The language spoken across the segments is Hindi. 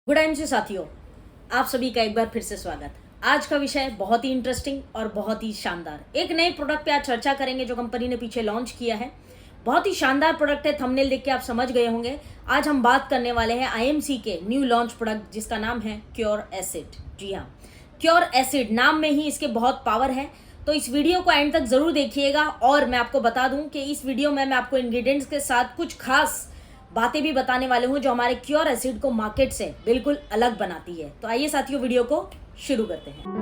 गुड टाइम से साथियों, आप सभी का एक बार फिर से स्वागत। आज का विषय बहुत ही इंटरेस्टिंग और बहुत ही शानदार, एक नए प्रोडक्ट पे आज चर्चा करेंगे जो कंपनी ने पीछे लॉन्च किया है। बहुत ही शानदार प्रोडक्ट है, थंबनेल देख के आप समझ गए होंगे। आज हम बात करने वाले हैं आईएमसी के न्यू लॉन्च प्रोडक्ट जिसका नाम है क्योर एसिड। जी हाँ, क्योर एसिड, नाम में ही इसके बहुत पावर है। तो इस वीडियो को एंड तक जरूर देखिएगा और मैं आपको बता दूं कि इस वीडियो में मैं आपको इंग्रेडिएंट्स के साथ कुछ खास बातें भी बताने वाले हूं जो हमारे क्योर एसिड को मार्केट से बिल्कुल अलग बनाती है। तो आइए साथियों, वीडियो को शुरू करते हैं।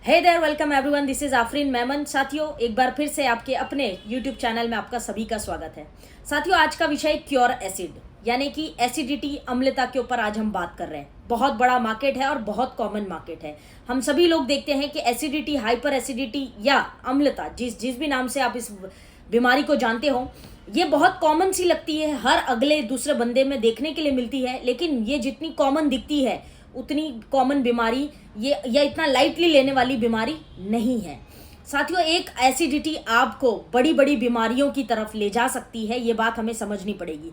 Hey there, welcome everyone, this is Afreen Memon. साथियों, एक बार फिर से आपके अपने यूट्यूब चैनल में आपका सभी का स्वागत है। साथियों, आज का विषय क्योर एसिड यानी कि एसिडिटी, अम्लता के ऊपर आज हम बात कर रहे हैं। बहुत बड़ा मार्केट है और बहुत कॉमन मार्केट है। हम सभी लोग देखते हैं कि एसिडिटी, हाइपर एसिडिटी या अम्लता, जिस भी नाम से आप इस बीमारी को जानते हो, ये बहुत कॉमन सी लगती है, हर अगले दूसरे बंदे में देखने के लिए मिलती है। लेकिन ये जितनी कॉमन दिखती है उतनी कॉमन बीमारी ये या इतना लाइटली लेने वाली बीमारी नहीं है। साथियों, एक एसिडिटी आपको बड़ी बड़ी बीमारियों की तरफ ले जा सकती है, ये बात हमें समझनी पड़ेगी।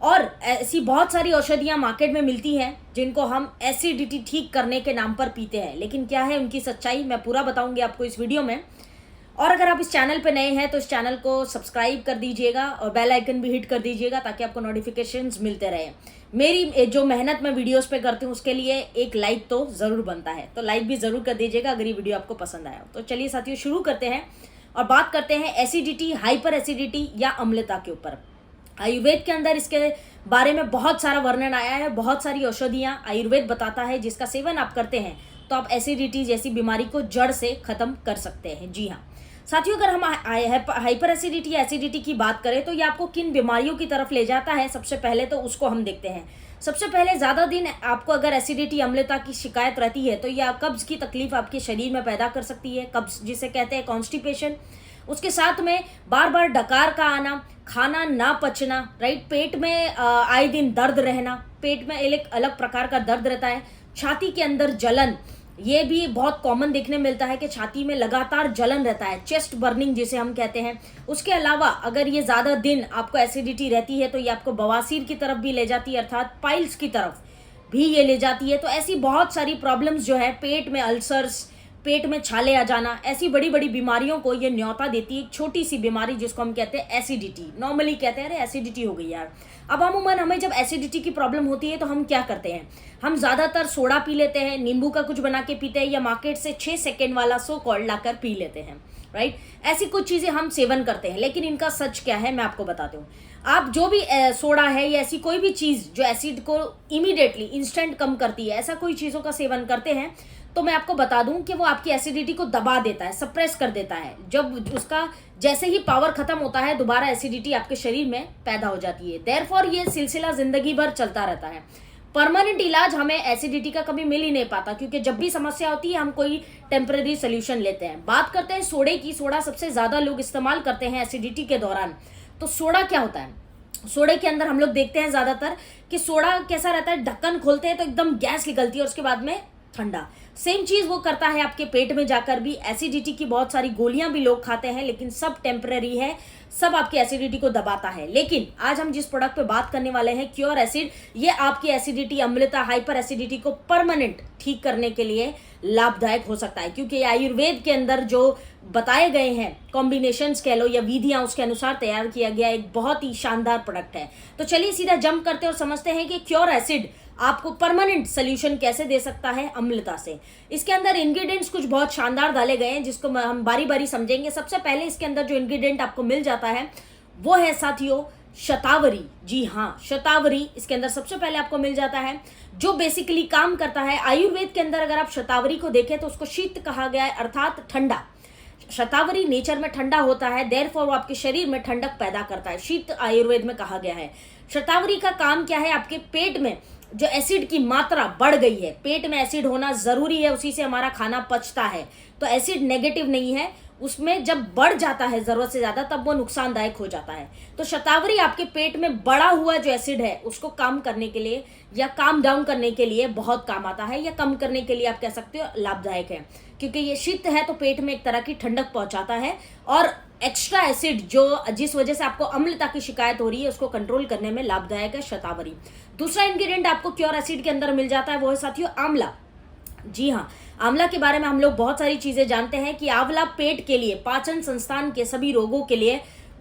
और ऐसी बहुत सारी औषधियां मार्केट में मिलती हैं जिनको हम एसिडिटी ठीक करने के नाम पर पीते हैं, लेकिन क्या है उनकी सच्चाई, मैं पूरा बताऊंगी आपको इस वीडियो में। और अगर आप इस चैनल पे नए हैं तो इस चैनल को सब्सक्राइब कर दीजिएगा और बेल आइकन भी हिट कर दीजिएगा ताकि आपको नोटिफिकेशंस मिलते रहे। मेरी जो मेहनत मैं वीडियोस पे करती हूँ उसके लिए एक लाइक तो ज़रूर बनता है, तो लाइक भी ज़रूर कर दीजिएगा अगर ये वीडियो आपको पसंद आया। तो चलिए साथियों, शुरू करते हैं और बात करते हैं एसिडिटी, हाइपर एसिडिटी या अम्लता के ऊपर। आयुर्वेद के अंदर इसके बारे में बहुत सारा वर्णन आया है। बहुत सारी औषधियाँ आयुर्वेद बताता है जिसका सेवन आप करते हैं तो आप एसिडिटी जैसी बीमारी को जड़ से खत्म कर सकते हैं। जी हाँ साथियों, अगर हम हाइपर एसिडिटी या एसिडिटी की बात करें तो ये आपको किन बीमारियों की तरफ ले जाता है, सबसे पहले तो उसको हम देखते हैं। सबसे पहले, ज़्यादा दिन आपको अगर एसिडिटी, अम्लता की शिकायत रहती है तो यह कब्ज की तकलीफ आपके शरीर में पैदा कर सकती है। कब्ज जिसे कहते हैं कॉन्स्टिपेशन। उसके साथ में बार बार डकार का आना, खाना ना पचना, राइट, पेट में आए दिन दर्द रहना, पेट में एक अलग प्रकार का दर्द रहता है। छाती के अंदर जलन, ये भी बहुत कॉमन देखने मिलता है कि छाती में लगातार जलन रहता है, चेस्ट बर्निंग जिसे हम कहते हैं। उसके अलावा अगर ये ज़्यादा दिन आपको एसिडिटी रहती है तो ये आपको बवासीर की तरफ भी ले जाती है, अर्थात पाइल्स की तरफ भी ये ले जाती है। तो ऐसी बहुत सारी प्रॉब्लम्स जो है, पेट में अल्सर्स, पेट में छाले आ जाना, ऐसी बड़ी बड़ी बीमारियों को ये न्योता देती है। एक छोटी सी बीमारी जिसको हम कहते हैं एसिडिटी, नॉर्मली कहते हैं अरे एसिडिटी हो गई यार। अब अमूमन हमें जब एसिडिटी की प्रॉब्लम होती है तो हम क्या करते हैं, हम ज़्यादातर सोडा पी लेते हैं, नींबू का कुछ बना के पीते हैं या मार्केट से 6 सेकेंड वाला सो कॉल्ड लाकर पी लेते हैं, राइट। ऐसी कुछ चीज़ें हम सेवन करते हैं, लेकिन इनका सच क्या है मैं आपको बताती हूँ। आप जो भी सोडा है या ऐसी कोई भी चीज़ जो एसिड को इमीडिएटली इंस्टेंट कम करती है, ऐसा कोई चीज़ों का सेवन करते हैं तो मैं आपको बता दूं कि वो आपकी एसिडिटी को दबा देता है, सप्रेस कर देता है। जब उसका जैसे ही पावर खत्म होता है, दोबारा एसिडिटी आपके शरीर में पैदा हो जाती है। देयरफॉर ये सिलसिला जिंदगी भर चलता रहता है। परमानेंट इलाज हमें एसिडिटी का कभी मिल ही नहीं पाता, क्योंकि जब भी समस्या होती है हम कोई टेम्परेरी सोल्यूशन लेते हैं। बात करते हैं सोडे की। सोडा सबसे ज्यादा लोग इस्तेमाल करते हैं एसिडिटी के दौरान। तो सोडा क्या होता है, सोडे के अंदर हम लोग देखते हैं ज्यादातर कि सोडा कैसा रहता है, ढक्कन खोलते हैं तो एकदम गैस निकलती है और उसके बाद में ठंडा। सेम चीज वो करता है आपके पेट में जाकर भी। एसिडिटी की बहुत सारी गोलियां भी लोग खाते हैं, लेकिन सब टेम्पररी है, सब आपकी एसिडिटी को दबाता है। लेकिन आज हम जिस प्रोडक्ट पे बात करने वाले हैं, क्योर एसिड, ये आपकी एसिडिटी, अम्लता, हाइपर एसिडिटी को परमानेंट ठीक करने के लिए लाभदायक हो सकता है, क्योंकि आयुर्वेद के अंदर जो बताए गए हैं कॉम्बिनेशंस कह लो या विधियां, उसके अनुसार तैयार किया गया एक बहुत ही शानदार प्रोडक्ट है। तो चलिए सीधा जंप करते और समझते हैं कि क्योर एसिड आपको परमानेंट सोल्यूशन कैसे दे सकता है अम्लता से। इसके अंदर इंग्रेडिएंट्स कुछ बहुत शानदार डाले गए हैं जिसको हम बारी बारी समझेंगे। सबसे पहले इसके अंदर जो इंग्रेडिएंट आपको मिल जाता है वो है साथियों शतावरी। जी हाँ, शतावरी इसके अंदर सबसे पहले आपको मिल जाता है, जो बेसिकली काम करता है आयुर्वेद के अंदर। अगर आप शतावरी को देखें तो उसको शीत कहा गया है, अर्थात ठंडा। शतावरी नेचर में ठंडा होता है, देयरफॉर वो आपके शरीर में ठंडक पैदा करता है, शीत आयुर्वेद में कहा गया है। शतावरी का काम क्या है, आपके पेट में जो एसिड की मात्रा बढ़ गई है, पेट में एसिड होना जरूरी है, उसी से हमारा खाना पचता है। तो एसिड नेगेटिव नहीं है, उसमें जब बढ़ जाता है जरूरत से ज्यादा तब वो नुकसानदायक हो जाता है। तो शतावरी आपके पेट में बढ़ा हुआ जो एसिड है उसको कम करने के लिए या काम डाउन करने के लिए बहुत काम आता है, या कम करने के लिए आप कह सकते हो लाभदायक है, क्योंकि ये शीत है तो पेट में एक तरह की ठंडक पहुंचाता है और एक्स्ट्रा एसिड जो जिस वजह से आपको अम्लता की शिकायत हो रही है उसको कंट्रोल करने में लाभदायक है शतावरी। दूसरा इंग्रेडिएंट आपको क्योर एसिड के अंदर मिल जाता है वो है साथियों आंवला। जी हाँ, आंवला के बारे में हम लोग बहुत सारी चीजें जानते हैं कि आंवला पेट के लिए, पाचन संस्थान के सभी रोगों के लिए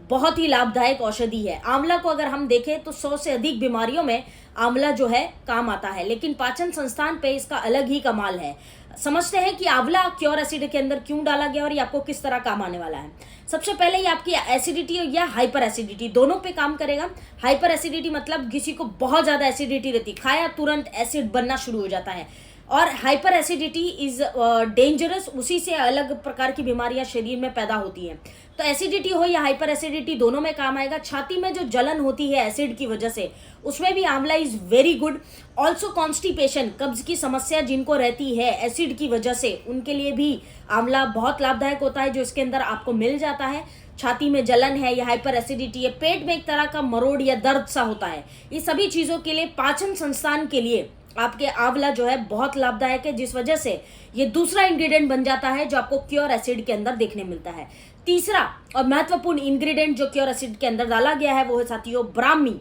बहुत ही लाभदायक औषधि है। आंवला को अगर हम देखें तो 100 से अधिक बीमारियों में आंवला जो है काम आता है, लेकिन पाचन संस्थान पे इसका अलग ही कमाल है। समझते हैं कि आंवला क्योर एसिड के अंदर क्यों डाला गया और ये आपको किस तरह काम आने वाला है। सबसे पहले ये आपकी एसिडिटी या हाइपर एसिडिटी दोनों पे काम करेगा। हाइपर एसिडिटी मतलब किसी को बहुत ज्यादा एसिडिटी रहती, खाया तुरंत एसिड बनना शुरू हो जाता है, और हाइपर एसिडिटी इज डेंजरस, उसी से अलग प्रकार की बीमारियां शरीर में पैदा होती हैं। तो एसिडिटी हो या हाइपर एसिडिटी दोनों में काम आएगा। छाती में जो जलन होती है एसिड की वजह से, उसमें भी आंवला is very good. Also constipation, कब्ज की समस्या जिनको रहती है एसिड की वजह से, उनके लिए भी आंवला बहुत लाभदायक होता है, जो इसके अंदर आपको मिल जाता है। छाती में जलन है या हाइपर एसिडिटी है, पेट में एक तरह का मरोड़ या दर्द सा होता है, ये सभी चीजों के लिए, पाचन संस्थान के लिए आपके आंवला जो है बहुत लाभदायक है, जिस वजह से ये दूसरा इंग्रेडिएंट बन जाता है जो आपको क्योर एसिड के अंदर देखने मिलता है। तीसरा और महत्वपूर्ण इंग्रेडिएंट जो क्योर एसिड के अंदर डाला गया है वो है साथियों ब्राह्मी।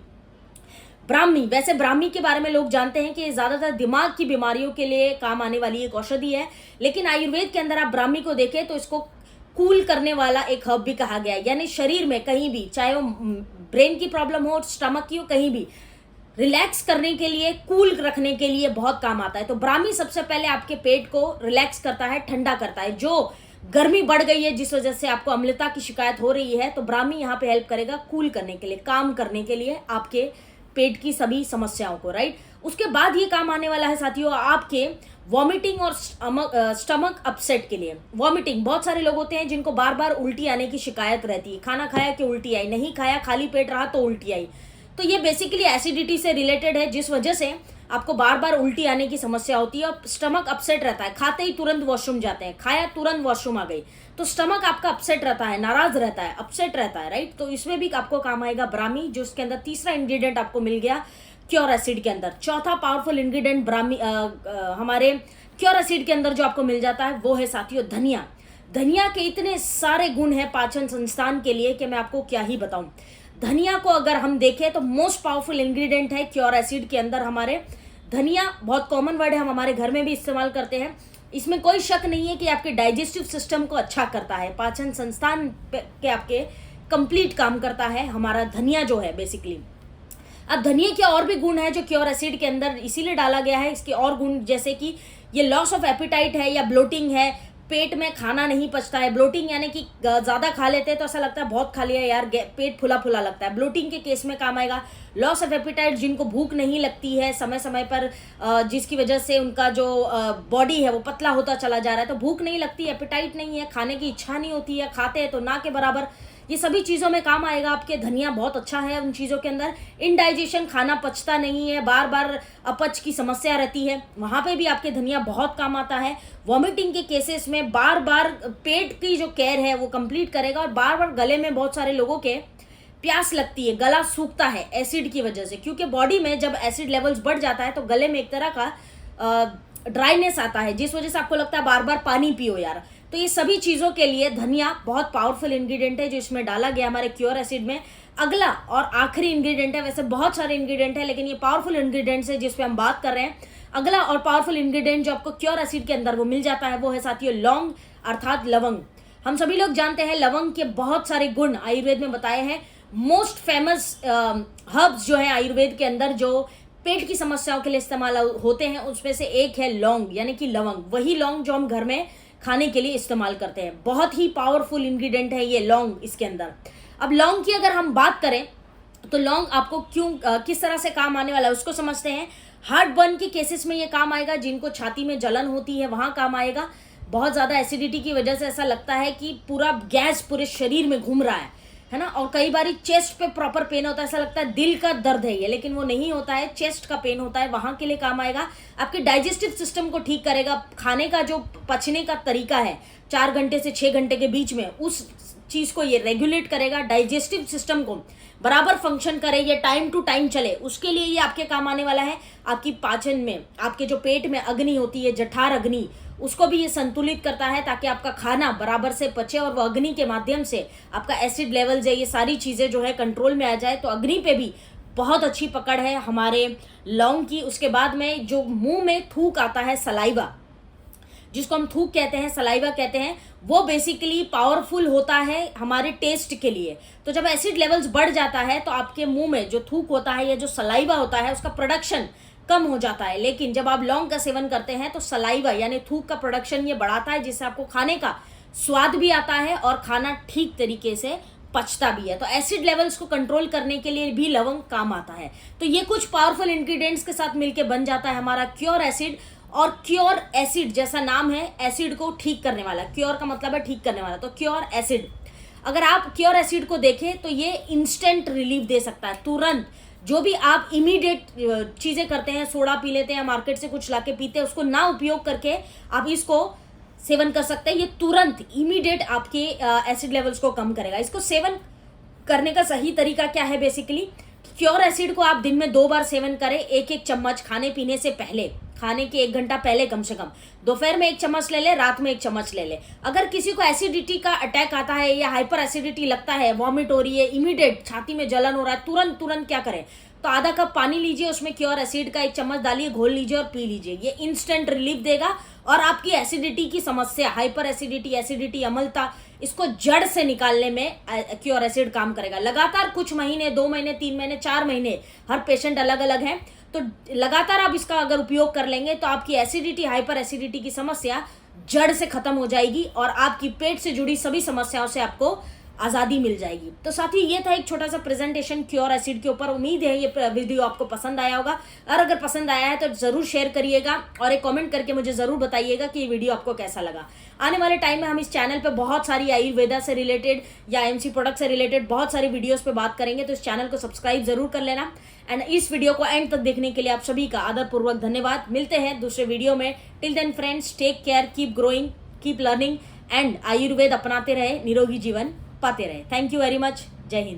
ब्राह्मी, वैसे ब्राह्मी के बारे में लोग जानते हैं कि ये ज्यादातर दिमाग की बीमारियों के लिए काम आने वाली एक औषधि है, लेकिन आयुर्वेद के अंदर आप ब्राह्मी को देखें तो इसको कूल करने वाला एक हर्ब भी कहा गया है। यानी शरीर में कहीं भी, चाहे वो ब्रेन की प्रॉब्लम हो, स्टमक की हो, कहीं भी रिलैक्स करने के लिए, कूल रखने के लिए बहुत काम आता है। तो ब्राह्मी सबसे पहले आपके पेट को रिलैक्स करता है, ठंडा करता है। जो गर्मी बढ़ गई है जिस वजह से आपको अम्लता की शिकायत हो रही है, तो ब्राह्मी यहाँ पे हेल्प करेगा कूल करने के लिए, काम करने के लिए आपके पेट की सभी समस्याओं को, राइट। उसके बाद ये काम आने वाला है साथियों आपके वॉमिटिंग और स्टमक अपसेट के लिए। वॉमिटिंग, बहुत सारे लोग होते हैं जिनको बार बार उल्टी आने की शिकायत रहती है, खाना खाया कि उल्टी आई, नहीं खाया खाली पेट रहा तो उल्टी आई। तो ये बेसिकली एसिडिटी से रिलेटेड है, जिस वजह से आपको बार बार उल्टी आने की समस्या होती है और स्टमक अपसेट रहता है, खाते ही तुरंत वॉशरूम जाते हैं, खाया तुरंत वॉशरूम आ गई, तो स्टमक आपका अपसेट रहता है, नाराज रहता है, अपसेट रहता है, राइट। तो इसमें भी आपको काम आएगा ब्राह्मी, जो उसके अंदर तीसरा इंग्रेडिएंट आपको मिल गया क्योर एसिड के अंदर। चौथा पावरफुल इंग्रेडिएंट ब्राह्मी हमारे क्योर एसिड के अंदर जो आपको मिल जाता है वो है साथियों धनिया। धनिया के इतने सारे गुण हैं पाचन संस्थान के लिए कि मैं आपको क्या ही बताऊं। धनिया को अगर हम देखें तो मोस्ट पावरफुल इंग्रेडिएंट है क्योर एसिड के अंदर हमारे धनिया। बहुत कॉमन वर्ड है, हम हमारे घर में भी इस्तेमाल करते हैं। इसमें कोई शक नहीं है कि आपके डाइजेस्टिव सिस्टम को अच्छा करता है, पाचन संस्थान के आपके कंप्लीट काम करता है हमारा धनिया जो है बेसिकली। अब धनिया के और भी गुण है जो क्योर एसिड के अंदर इसीलिए डाला गया है। इसके और गुण जैसे कि ये लॉस ऑफ एपिटाइट है या ब्लोटिंग है, पेट में खाना नहीं पचता है। ब्लोटिंग यानी कि ज़्यादा खा लेते हैं तो ऐसा लगता है बहुत खा लिया यार, पेट फुला फुला लगता है, ब्लोटिंग के केस में काम आएगा। लॉस ऑफ एपिटाइट, जिनको भूख नहीं लगती है समय समय पर, जिसकी वजह से उनका जो बॉडी है वो पतला होता चला जा रहा है, तो भूख नहीं लगती, एपिटाइट नहीं है, खाने की इच्छा नहीं होती है, खाते हैं तो ना के बराबर, ये सभी चीज़ों में काम आएगा आपके धनिया। बहुत अच्छा है उन चीज़ों के अंदर। इनडाइजेशन, खाना पचता नहीं है, बार बार अपच की समस्या रहती है, वहाँ पे भी आपके धनिया बहुत काम आता है। वॉमिटिंग के केसेस में बार बार पेट की जो केयर है वो कंप्लीट करेगा। और बार बार गले में बहुत सारे लोगों के प्यास लगती है, गला सूखता है एसिड की वजह से, क्योंकि बॉडी में जब एसिड लेवल्स बढ़ जाता है तो गले में एक तरह का ड्राइनेस आता है, जिस वजह से आपको लगता है बार बार पानी पियो यार। तो ये सभी चीज़ों के लिए धनिया बहुत पावरफुल इंग्रेडिएंट है जो इसमें डाला गया हमारे क्योर एसिड में। अगला और आखिरी इंग्रेडिएंट है, वैसे बहुत सारे इंग्रेडिएंट है लेकिन ये पावरफुल इंग्रेडिएंट्स है जिस पे हम बात कर रहे हैं। अगला और पावरफुल इंग्रेडिएंट जो आपको क्योर एसिड के अंदर वो मिल जाता है वो है साथियों लौंग अर्थात लवंग। हम सभी लोग जानते हैं लवंग के बहुत सारे गुण आयुर्वेद में बताए हैं। मोस्ट फेमस हर्ब्स जो है आयुर्वेद के अंदर जो पेट की समस्याओं के लिए इस्तेमाल होते हैं उसमें से एक है लौंग यानी कि लवंग। वही लौंग जो हम घर में खाने के लिए इस्तेमाल करते हैं। बहुत ही पावरफुल इंग्रेडिएंट है ये लौंग इसके अंदर। अब लौंग की अगर हम बात करें तो लौंग आपको किस तरह से काम आने वाला है उसको समझते हैं। हार्ट बर्न के केसेस में ये काम आएगा, जिनको छाती में जलन होती है वहाँ काम आएगा। बहुत ज़्यादा एसिडिटी की वजह से ऐसा लगता है कि पूरा गैस पूरे शरीर में घूम रहा है ना। और कई बार चेस्ट पे प्रॉपर पेन होता है, ऐसा लगता है दिल का दर्द है ये, लेकिन वो नहीं होता है, चेस्ट का पेन होता है, वहाँ के लिए काम आएगा। आपके डाइजेस्टिव सिस्टम को ठीक करेगा। खाने का जो पचने का तरीका है 4 घंटे से 6 घंटे के बीच में, उस चीज़ को ये रेगुलेट करेगा। डाइजेस्टिव सिस्टम को बराबर फंक्शन करे, ये टाइम टू टाइम चले, उसके लिए ये आपके काम आने वाला है। आपकी पाचन में, आपके जो पेट में अग्नि होती है जठर अग्नि, उसको भी ये संतुलित करता है ताकि आपका खाना बराबर से पचे और वो अग्नि के माध्यम से आपका एसिड लेवल्स है ये सारी चीज़ें जो है कंट्रोल में आ जाए। तो अग्नि पे भी बहुत अच्छी पकड़ है हमारे लौंग की। उसके बाद में जो मुंह में थूक आता है सलाइवा, जिसको हम थूक कहते हैं, सलाइवा कहते हैं, वो बेसिकली पावरफुल होता है हमारे टेस्ट के लिए। तो जब एसिड लेवल्स बढ़ जाता है तो आपके मुंह में जो थूक होता है या जो सलाइवा होता है उसका प्रोडक्शन कम हो जाता है। लेकिन जब आप लौंग का सेवन करते हैं तो सलाइवा यानी थूक का प्रोडक्शन ये बढ़ाता है, जिससे आपको खाने का स्वाद भी आता है और खाना ठीक तरीके से पचता भी है। तो एसिड लेवल्स को कंट्रोल करने के लिए भी लवंग काम आता है। तो ये कुछ पावरफुल इंग्रेडिएंट्स के साथ मिलकर बन जाता है हमारा क्योर एसिड। और क्योर एसिड जैसा नाम है, एसिड को ठीक करने वाला, क्योर का मतलब है ठीक करने वाला, तो क्योर एसिड। अगर आप क्योर एसिड को देखें तो ये इंस्टेंट रिलीफ दे सकता है, तुरंत। जो भी आप इमीडिएट चीज़ें करते हैं, सोडा पी लेते हैं, मार्केट से कुछ लाके पीते हैं, उसको ना उपयोग करके आप इसको सेवन कर सकते हैं। ये तुरंत इमीडिएट आपके एसिड लेवल्स को कम करेगा। इसको सेवन करने का सही तरीका क्या है? बेसिकली क्योर एसिड को आप दिन में 2 बार सेवन करें, 1-1 चम्मच खाने पीने से पहले, खाने के 1 घंटा पहले कम से कम। दोपहर में 1 चम्मच ले ले, रात में 1 चम्मच ले ले। अगर किसी को एसिडिटी का अटैक आता है या हाइपर एसिडिटी लगता है, वॉमिट हो रही है, इमीडिएट छाती में जलन हो रहा है, तुरंत क्या करें? तो आधा कप पानी लीजिए, उसमें क्योर एसिड का 1 चम्मच डालिए, घोल लीजिए और पी लीजिए। ये इंस्टेंट रिलीफ देगा और आपकी एसिडिटी की समस्या, हाइपर एसिडिटी, अम्लता, इसको जड़ से निकालने में क्योर एसिड काम करेगा। लगातार कुछ महीने, 2 महीने, 3 महीने, 4 महीने, हर पेशेंट अलग अलग है, तो लगातार आप इसका अगर उपयोग कर लेंगे तो आपकी एसिडिटी, हाइपर एसिडिटी की समस्या जड़ से खत्म हो जाएगी और आपकी पेट से जुड़ी सभी समस्याओं से आपको आज़ादी मिल जाएगी। तो साथी ये था एक छोटा सा प्रेजेंटेशन क्योर एसिड के ऊपर। उम्मीद है ये वीडियो आपको पसंद आया होगा, और अगर पसंद आया है तो ज़रूर शेयर करिएगा और एक कमेंट करके मुझे ज़रूर बताइएगा कि ये वीडियो आपको कैसा लगा। आने वाले टाइम में हम इस चैनल पे बहुत सारी आयुर्वेदा से रिलेटेड या एमसी प्रोडक्ट से रिलेटेड बहुत सारी वीडियोस पे बात करेंगे, तो इस चैनल को सब्सक्राइब जरूर कर लेना। एंड इस वीडियो को एंड तक देखने के लिए आप सभी का आदरपूर्वक धन्यवाद। मिलते हैं दूसरे वीडियो में। Till then friends, take care, keep growing, keep learning and Ayurveda अपनाते रहे, निरोगी जीवन पाते रहे। Thank you very much. जय हिंद।